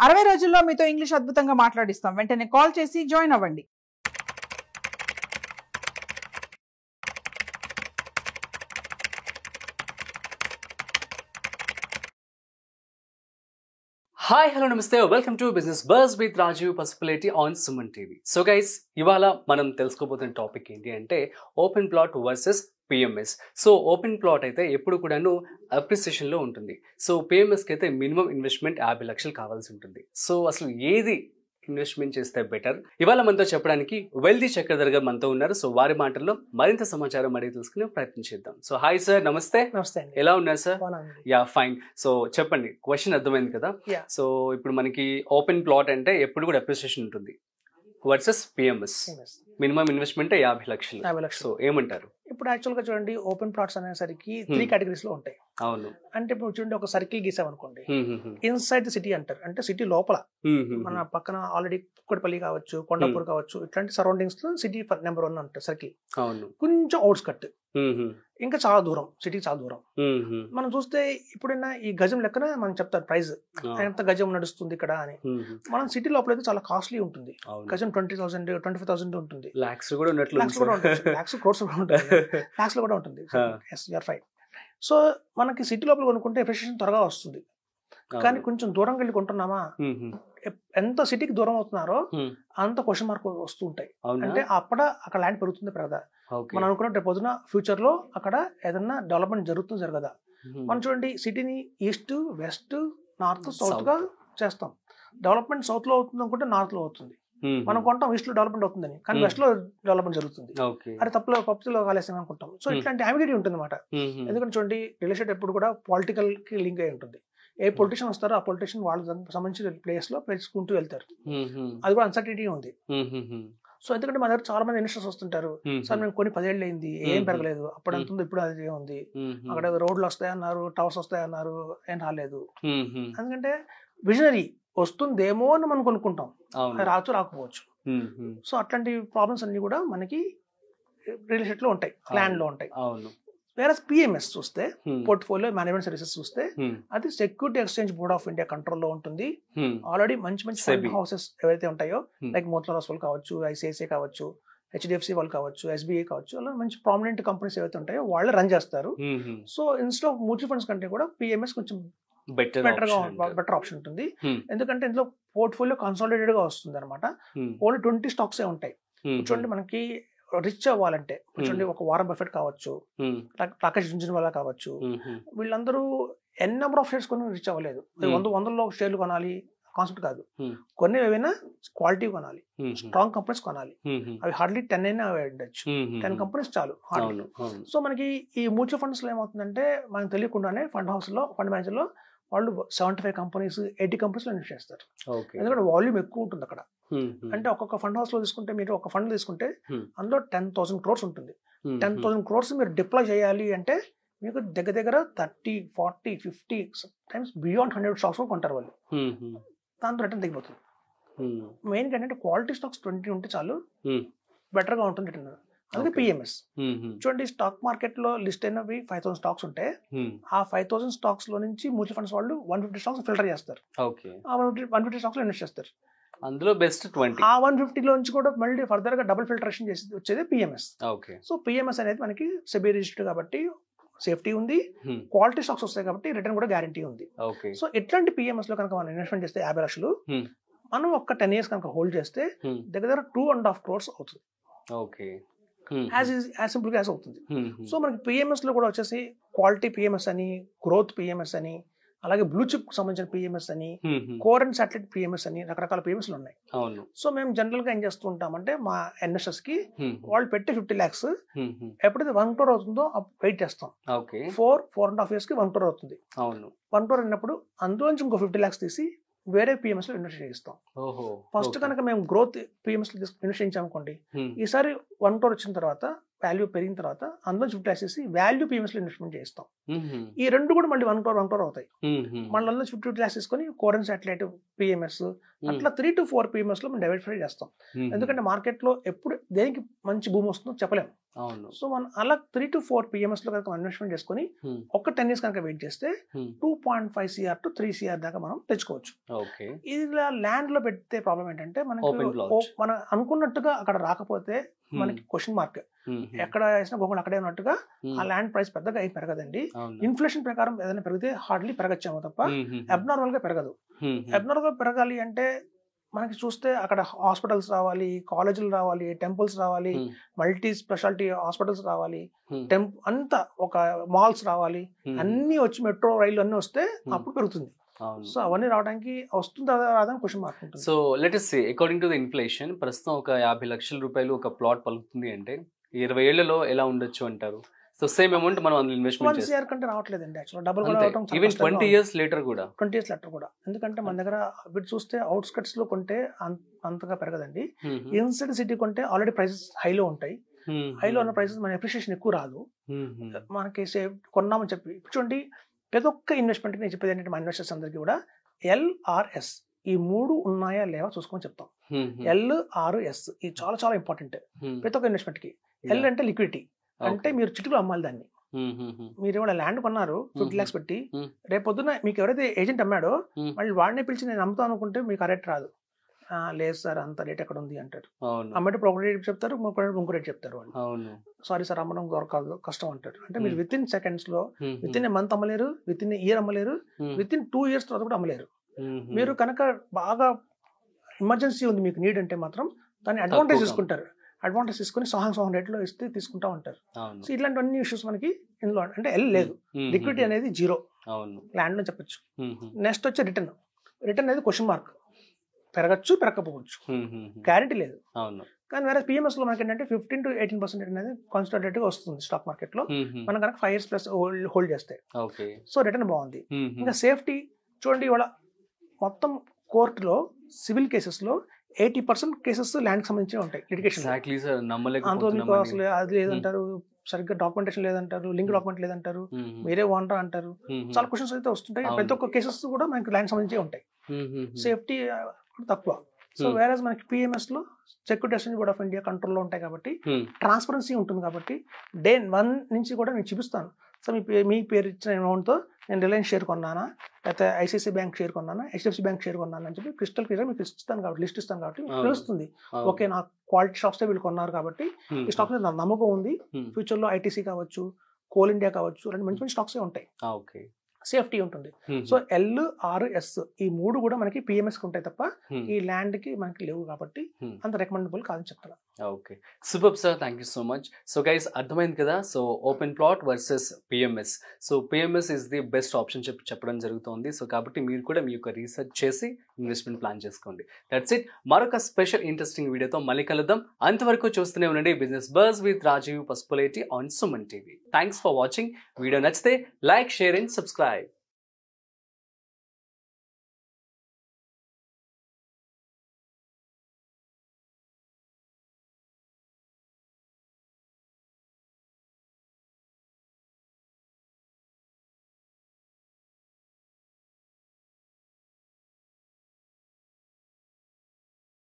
60 రోజుల్లో మీతో ఇంగ్లీష్ అద్భుతంగా మాట్లాడిస్తాం. వెంటనే కాల్ చేసి జాయిన్ అవ్వండి. Hi, hello, namaste. Welcome to Business Buzz with Raju Possibility on Suman TV. So guys, ఇవాళ మనం తెలుసుకోబోతున్న టాపిక్ ఏంటి అంటే open plot versus PMS. So open plot అయితే ఎప్పుడు కూడాను అప్రిసియేషన్లో ఉంటుంది. సో పిఎంఎస్కి అయితే మినిమం ఇన్వెస్ట్మెంట్ 50 లక్షలు కావాల్సి ఉంటుంది. సో అసలు ఏది ఇన్వెస్ట్మెంట్ చేస్తే బెటర్? ఇవాళ మనతో చెప్పడానికి వెల్దీ చక్రధర్ గారు మనతో ఉన్నారు. సో వారి మాటల్లో మరింత సమాచారం అడిగి తెలుసుకునే ప్రయత్నం చేద్దాం. సో హాయ్ సార్, నమస్తే. నమస్తే అండి. ఎలా ఉన్నారు సార్? Yeah fine. సో చెప్పండి, క్వశ్చన్ అర్థమైంది కదా? సో ఇప్పుడు మనకి ఓపెన్ ప్లాట్ అంటే ఎప్పుడు కూడా అప్రిసియేషన్ ఉంటుంది వర్సెస్ పిఎంఎస్. మినిమం ఇన్వెస్ట్మెంట్ 50 లక్షలు. సో ఏమంటారు? ఇప్పుడు యాక్చువల్ గా చూడండి, ఓపెన్ ప్లాట్స్ అనేసరికి 3 కేటగిరీస్ లో ఉంటాయి. అవును. అంటే ఇప్పుడు చూడండి, ఒక సర్కిల్ గీసామనుకోండి, ఇన్సైడ్ ద సిటీ అంటారు. అంటే సిటీ లోపల మన పక్కన ఆల్రెడీ కుక్కడపల్లి కావచ్చు, కొండాపూర్ కావచ్చు, ఇట్లాంటి సరౌండింగ్స్ లో సిటీ నెంబర్ 1 అంటారు సర్కిల్. అవును. కొంచెం అవుట్స్కట్, ఇంకా చాలా దూరం, సిటీకి చాలా దూరం. మనం చూస్తే ఇప్పుడైనా ఈ గజం లెక్కన మనం చెప్తారు ప్రైస్, ఎంత గజం నడుస్తుంది ఇక్కడ అని. మనం సిటీ లోపల అయితే చాలా కాస్ట్లీ ఉంటుంది. గజం 20,000 25,000 ఉంటుంది. లాక్స్ కూడా లాక్స్ కూడా ఉంటుంది, లాక్స్ క్రోర్స్ కూడా ఉంటుంది, లాక్స్ లో కూడా ఉంటుంది. సో మనకి సిటీ లోపల కొనుక్కుంటే ఎప్రిషియేషన్ త్వరగా వస్తుంది. కానీ కొంచెం దూరం వెళ్ళి కొంటున్నామా, ఎంత సిటీకి దూరం అవుతున్నారో అంత క్వశ్చన్ మార్క్ వస్తూ ఉంటాయి. అంటే అక్కడ ల్యాండ్ పెరుగుతుంది పెరగదా, మనం అనుకున్న రేపు పొద్దున ఫ్యూచర్ లో అక్కడ ఏదన్నా డెవలప్మెంట్ జరుగుతుంది జరగదా. మనం చూడండి, సిటీని ఈస్ట్ వెస్ట్ నార్త్ సౌత్ గా చేస్తాం. డెవలప్మెంట్ సౌత్ లో అవుతుంది అనుకుంటే నార్త్ లో అవుతుంది. మనం కొంటాం ఈస్ట్ లో డెవలప్మెంట్ అవుతుందని, కానీ వెస్ట్ లో డెవలప్మెంట్ జరుగుతుంది. అది పప్పులో కాలేసాం అనుకుంటాం. సో ఇట్లాంటి అంబిగ్యూటీ ఉంటుంది అనమాట. ఎందుకంటే చూడండి, రియల్ ఎస్టేట్ ఎప్పుడు కూడా పొలిటికల్ కి లింక్ అయి ఉంటుంది. ఏ పొలిటీషియన్ వస్తారో ఆ పొలిటీషియన్ వాళ్ళకి సంబంధించిన ప్లేస్ లో పెంచుకుంటూ వెళ్తారు. అది కూడా అన్సర్టిటీ ఉంది. సో ఎందుకంటే మన దగ్గర చాలా మంది ఇన్వెస్టర్స్ వస్తుంటారు. సార్ మేము కొన్ని 10 ఏళ్ళు అయింది, ఏం పెరగలేదు, అప్పుడు ఎంత ఉంది ఇప్పుడు అదే ఉంది, అక్కడ రోడ్లు వస్తాయన్నారు, టవర్స్ వస్తాయన్నారు, ఏం రాలేదు. ఎందుకంటే విజనరీ వస్తుందేమో అని మనం కొనుక్కుంటాం, రావచ్చు రాకపోవచ్చు. సో అట్లాంటి ప్రాబ్లమ్స్ అన్ని కూడా మనకి రియల్ ఎస్టేట్ లో ఉంటాయి, ల్యాండ్ లో ఉంటాయి. వేరే పిఎంఎస్ చూస్తే, పోర్ట్ఫోలియో మేనేజ్మెంట్ సర్వీసెస్ చూస్తే, అది security exchange board of India కంట్రోల్లో ఉంటుంది. ఆల్రెడీ మంచి ఫండ్ హౌసెస్ ఏవైతే ఉంటాయో, లైక్ మోతిలాల్ ఓస్వాల్ కావచ్చు, ఐసిఐసిఐ కావచ్చు, హెచ్డిఎఫ్సి వాళ్ళు కావచ్చు, ఎస్బీఐ కావచ్చు, అలా మంచి ప్రామినెంట్ కంపెనీస్ ఏవైతే ఉంటాయో వాళ్ళే రన్ చేస్తారు. So instead of mutual funds కంటే కూడా పిఎంఎస్ కొంచెం బెటర్ ఆప్షన్ ఉంటుంది. ఎందుకంటే ఇందులో పోర్ట్ఫోలియో కన్సాలిడేటెడ్ గా వస్తుంది అనమాట. ఓన్లీ 20 స్టాక్స్ ఏ ఉంటాయి. చూడండి, మనకి రిచ్ అవ్వాలంటే చూడండి, ఒక వారన్ బఫెట్ కావచ్చు, రాకేష్ జుంజున్వాలా కావచ్చు, వీళ్ళందరూ ఎన్ నెంబర్ ఆఫ్ షేర్స్ కొని రిచ్ అవ్వలేదు. 100 షేర్లు కొనాలి కాన్సెప్ట్ కాదు. కొన్ని ఏవైనా క్వాలిటీ కొనాలి, స్ట్రాంగ్ కంపెనీస్ కొనాలి. అవి హార్డ్లీ 10 అయినా ఉండొచ్చు, 10 కంపెనీస్ చాలు హార్డ్లీ. సో మనకి ఈ మ్యూచువల్ ఫండ్స్ లో ఏమవుతుందంటే, మనకు తెలియకుండానే ఫండ్ హౌస్ లో, ఫండ్ మేనేజర్ లో వాళ్ళు 75 కంపెనీస్ 80 కంపెనీస్ లో ఇన్వెస్ట్ చేస్తారు. ఎందుకంటే వాల్యూమ్ ఎక్కువ ఉంటుంది అక్కడ. అంటే ఒక్కొక్క ఫండ్ హౌస్ లో తీసుకుంటే, మీరు ఒక ఫండ్ తీసుకుంటే అందులో 10,000 crores ఉంటుంది. 10,000 crores మీరు డిప్లాయ్ చేయాలి అంటే మీకు దగ్గర 30, 40, 50 టైమ్స్ బియాండ్ 100 స్టాక్స్ కొంటారు వాళ్ళు. దాంతో రిటర్న్ తగ్గిపోతుంది. మెయిన్ ఏంటంటే క్వాలిటీ స్టాక్స్ 20 ఉంటే చాలు, బెటర్ గా ఉంటుంది రిటర్న్. అందుకే పిఎంఎస్. చూడండి, స్టాక్ మార్కెట్ లో లిస్ట్ అయినవి 5,000 స్టాక్స్ ఉంటే, ఆ 5,000 స్టాక్స్ లో నుంచి మ్యూచువల్ ఫండ్స్ వాళ్ళు 150 స్టాక్స్ ఫిల్టర్ చేస్తారు. ఆ 150 స్టాక్స్ లో ఇన్వెస్ట్ చేస్తారు. అందులో బెస్ట్ 20. ఆ 150 లో నుంచి కూడా మళ్ళీ ఫర్దర్ గా డబుల్ ఫిల్టరేషన్ చేసి వచ్చేది పిఎంఎస్. సో పిఎంఎస్ అనేది మనకి సెబీ రిజిస్టర్డ్ కాబట్టి సేఫ్టీ ఉంది, క్వాలిటీ స్టాక్స్ వస్తాయి కాబట్టి రిటర్న్ కూడా గ్యారంటీ ఉంది. సో ఇట్లాంటి పిఎంఎస్ లో కనుక మనం ఇన్వెస్ట్మెంట్ చేస్తే 50 లక్షలు మనం ఒక 10 years కనుక హోల్డ్ చేస్తే దగ్గర 2.5 crores అవుతుంది. యాజ్ సింపుల్ గా అవుతుంది. సో మనకి పిఎంఎస్ లో కూడా వచ్చేసి క్వాలిటీ పిఎంఎస్ అని, గ్రోత్ పిఎంఎస్ అని, అలాగే బ్లూ చిప్ సంబంధించిన పిఎంఎస్ అని, కోర్ అండ్ సాటిలైట్ పిఎంఎస్ అని రకరకాల పిఎంఎస్ ఉన్నాయి. సో మేము జనరల్ గా ఏం చేస్తూ ఉంటామంటే, మా ఇన్వెస్టర్స్ కి వాళ్ళు పెట్టి 50 lakhs ఎప్పుడైతే 1 crore అవుతుందో వెయిట్ చేస్తాం. 4.5 years కి 1 crore అవుతుంది. 1 crore అయినప్పుడు అందులో నుంచి ఇంకో 50 lakhs తీసి వేరే పిఎంఎస్ లో ఇన్వెస్ట్ చేస్తాం. ఫస్ట్ కనుక మేము గ్రోత్ పిఎంఎస్ లో ఇన్వెస్ట్ చేయించామనుకోండి, ఈసారి 1 crore వచ్చిన తర్వాత వాల్యూ పెరిగిన తర్వాత అందులో 50 lakhs చేసి వాల్యూ పిఎంఎస్ లో ఇన్వెస్ట్మెంట్ చేస్తాం. ఈ రెండు కూడా మళ్ళీ 1 crore అవుతాయి. మళ్ళీ అందులో 50 lakhs తీసుకొని కోర్ అండ్ సాటిలైట్ పిఎంఎస్, అట్లా 3 to 4 పిఎంఎస్ లో మనం డైవర్సిఫై చేస్తాం. ఎందుకంటే మార్కెట్ లో ఎప్పుడు దేనికి మంచి భూమి వస్తుందో చెప్పలేము. అవును. సో మనం అలా 3 to 4 PMS లో కనుక ఇన్వెస్ట్మెంట్ చేసుకుని ఒక 10 years కనుక వెయిట్ చేస్తే 2.5 CR to 3 CR దాకా మనం తెచ్చుకోవచ్చు. ఓకే. ఇలా ల్యాండ్ లో పెడితే ప్రాబ్లం ఏంటంటే Open మనకి plot. మనం అనుకున్నట్టుగా అక్కడ రాకపోతే మనకి క్వశ్చన్ మార్క్. ఎక్కడ వేసిన గోగులు అక్కడే ఉన్నట్టుగా ఆ ల్యాండ్ ప్రైస్ పెద్దగా ఏం పెరగదండి. ఇన్ఫ్లేషన్ ప్రకారం ఏదైనా పెరిగితే హార్డ్లీ పెరగచ్చేమో తప్ప అబ్నార్మల్ గా పెరగదు. అబ్నార్మల్ గా పెరగాలి అంటే మనకి చూస్తే అక్కడ హాస్పిటల్స్ రావాలి, కాలేజీలు రావాలి, టెంపుల్స్ రావాలి, మల్టీ స్పెషాలిటీ హాస్పిటల్స్ రావాలి, అంతా ఒక మాల్స్ రావాలి, అన్ని వచ్చి మెట్రో రైలు అన్ని వస్తే అప్పుడు పెరుగుతుంది. సో అవన్నీ రావడానికి వస్తుందా రాదని క్వశ్చన్ మార్క్ ఉంటుంది. So let us say according to the inflation ప్రస్తుతం ఒక 50 లక్షల రూపాయలు ఒక ప్లాట్ పలుకుతుంది అంటే 20 ఏళ్లలో ఎలా ఉండొచ్చు అంటారు? సో సేమ్ అమౌంట్ మనం అందులో ఇన్వెస్ట్మెంట్ చేస్తాం. 1 CR కంటే రావట్లేదండి యాక్చువల్ డబుల్ కూడా రావడం. ఈవెన్ 20 years later కూడా 20 years later కూడా. ఎందుకంటే మన దగ్గర వీటి చూస్తే అవుట్స్కట్స్ లో కొంటే అంతగా పెరగదండి. ఇన్సైడ్ సిటీ కొంటే ఆల్రెడీ ప్రైసెస్ హైలో ఉంటాయి. హైలో ఉన్న ప్రైసెస్ మన అప్రిషియేషన్ ఎక్కువ రాదు. మనకి సేవ్ కొన్నామని చెప్పి చూడండి, ప్రతి ఒక్క ఇన్వెస్ట్మెంట్ నేను చెప్పేది ఏంటంటే మా ఇన్వెస్టర్స్ అందరికీ కూడా LRS ఈ 3 ఉన్నాయా లేవా చూసుకొని చెప్తాం. LRS ఇది చాలా చాలా ఇంపార్టెంట్ ప్రతి ఒక్క ఇన్వెస్ట్మెంట్ కి. L అంటే లిక్విడిటీ, అంటే మీరు చిటికలో అమ్మాలి దాన్ని. మీరు ఏమైనా ల్యాండ్ కొన్నారు 50 lakhs పెట్టి, రేపు పొద్దున్న మీకు ఎవరైతే ఏజెంట్ అమ్మాడో మళ్ళీ వాడినే పిలిచి నేను అమ్ముతాను అనుకుంటే మీకు ఆ రేట్ రాదు. లేదు సార్ అంత రేట్ ఎక్కడ ఉంది అంటారు. అమ్మేటప్పుడు ఒక రేట్ చెప్తారు, ఇంకో రేట్ చెప్తారు వాళ్ళు. సారీ సార్ అమ్మడం దొరకదు కష్టం అంటారు. అంటే మీరు విత్ ఇన్ సెకండ్స్ లో విత్ ఇన్ మంత్ అమ్మలేరు, విత్ ఇన్ ఇయర్ అమ్మలేరు, విత్ ఇన్ 2 years తర్వాత కూడా అమ్మలేరు. మీరు కనుక బాగా ఎమర్జెన్సీ ఉంది మీకు నీడ్ అంటే మాత్రం దాన్ని అడ్వాంటేజ్ తీసుకుంటారు. అడ్వాంటేజ్ తీసుకుని సహం రేట్లో ఇస్తే తీసుకుంటా ఉంటారు. సో ఇట్లాంటివన్నీ ఇష్యూస్ మనకి ఇందులో అంటే లేదు. లిక్విడిటీ అనేది 0 ల్యాండ్ లో చెప్పొచ్చు. నెక్స్ట్ వచ్చే రిటర్న్ అనేది క్వశ్చన్ మార్క్, పెరగచ్చు పెరగకపోవచ్చు, గ్యారెంటీ లేదు. కానీ వేరే PMS లో మనకి ఏంటంటే 15 to 18% అనేది కాన్స్టెంట్ గా వస్తుంది స్టాక్ మార్కెట్ లో. మనం కనుక 5 years ప్లస్ హోల్డ్ చేస్తే సో రిటర్న్ బాగుంది. ఇంకా సేఫ్టీ చూడండి, ఇవాళ మొత్తం కోర్టులో సివిల్ కేసెస్ లో 80% కేసెస్ ల్యాండ్ సంబంధించి ఉంటాయి లిటిగేషన్. అందులో మీకు అసలు అది లేదంటారు, సరిగ్గా డాక్యుమెంటేషన్ లేదంటారు, లింక్ డాక్యుమెంట్ లేదంటారు, మీరే ఓనర్ అంటారు. చాలా క్వశ్చన్స్ అయితే వస్తుంటాయి. ప్రతి ఒక్క కేసెస్ కూడా మనకి ల్యాండ్ సంబంధించి ఉంటాయి. సేఫ్టీ తక్కువ. సో వేరే మనకి PMS లో సెక్యూరిటీ బోర్డ్ ఆఫ్ ఇండియా కంట్రోల్లో ఉంటాయి కాబట్టి ట్రాన్స్పరెన్సీ ఉంటుంది. కాబట్టి డే 1 నుంచి కూడా నేను చూపిస్తాను. సో మీ పేరు ఇచ్చిన అమౌంట్తో నేను రిలయన్స్ షేర్ కొన్నానా, లేకపోతే ICICI బ్యాంక్ షేర్ కొన్నానా, HDFC బ్యాంక్ షేర్ కొన్నాను అని చెప్పి క్రిస్టల్ క్లియర్ మీకు ఇస్తాను కాబట్టి లిస్ట్ ఇస్తాను కాబట్టి తెలుస్తుంది. ఓకే నా క్వాలిటీ స్టాక్స్ వీళ్ళు కొన్నారు కాబట్టి ఈ స్టాక్ మీద నమ్మకం ఉంది. ఫ్యూచర్ లో ITC కావచ్చు, కోల్ ఇండియా కావచ్చు, రెండు మంచి మంచి స్టాక్స్ ఉంటాయి. సేఫ్టీ ఉంటుంది. సో LRS ఈ 3 కూడా మనకి PMS కి ఉంటాయి తప్ప ఈ ల్యాండ్ కి మనకి లేవు కాబట్టి అంత రికమెండబుల్ కాదని చెప్తాను. Okay, super sir, thank you so much. So guys అర్థమైంది కదా. So open plot versus PMS. So PMS is the best option చెప్పడం జరుగుతుంది. సో కాబట్టి మీరు కూడా మీ యొక్క రీసెర్చ్ చేసి ఇన్వెస్ట్మెంట్ ప్లాన్ చేసుకోండి. That's it. మరొక స్పెషల్ ఇంట్రెస్టింగ్ వీడియోతో మళ్ళీ కలుద్దాం. అంతవరకు చూస్తూనే ఉండండి business buzz with Rajeev Pasupuleti on Suman TV. Thanks for watching. Video నచ్చితే లైక్, షేర్ అండ్ సబ్స్క్రైబ్.